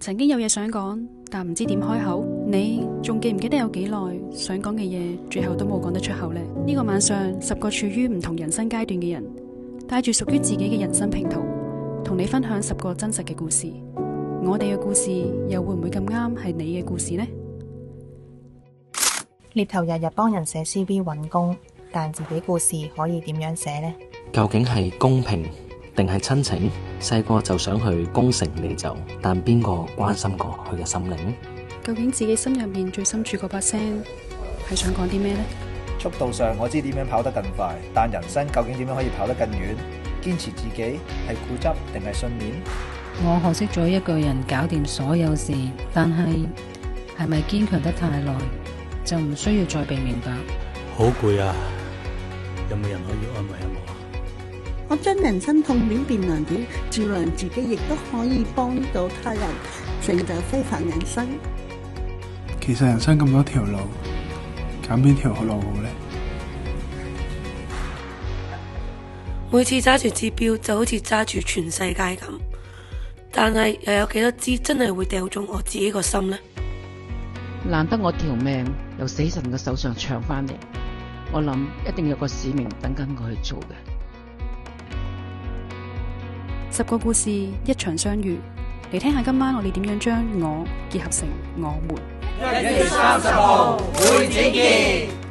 曾經有嘢想講，但唔知點開口。你仲記唔記得有幾耐想講嘅嘢，最後都冇講得出口呢？呢個晚上，10個處於唔同人生階段嘅人，帶住屬於自己嘅人生拼圖，同你分享10個真實嘅故事。我哋嘅故事又會唔會咁啱係你嘅故事呢？獵頭日日幫人寫 CV 搵工，但自己故事可以點樣寫呢？究竟係公平定係親情？細個就想去功成名就，但邊個關心過佢嘅心靈？究竟自己心入面最深處嗰把聲係想講啲咩呢？速度上我知點樣跑得更快，但人生究竟點樣可以跑得更遠？堅持自己係固執定係信念？我學識咗一個人搞掂所有事，但係咪堅強得太耐就唔需要再被明白？好攰啊！有冇人可以安慰下我？我將人生痛點變亮點，照亮自己，亦都可以幫到他人，成就非凡人生。其實人生咁多條路，揀邊條路好呢？每次揸住支標就好似揸住全世界咁，但係又有幾多支真係會掉中我自己個心呢？難得我條命由死神嘅手上搶翻嚟，我諗一定有個使命等緊我去做嘅。10個故事，一場相遇，嚟聽下今晚我哋點樣將我結合成我們。1月30號會展見。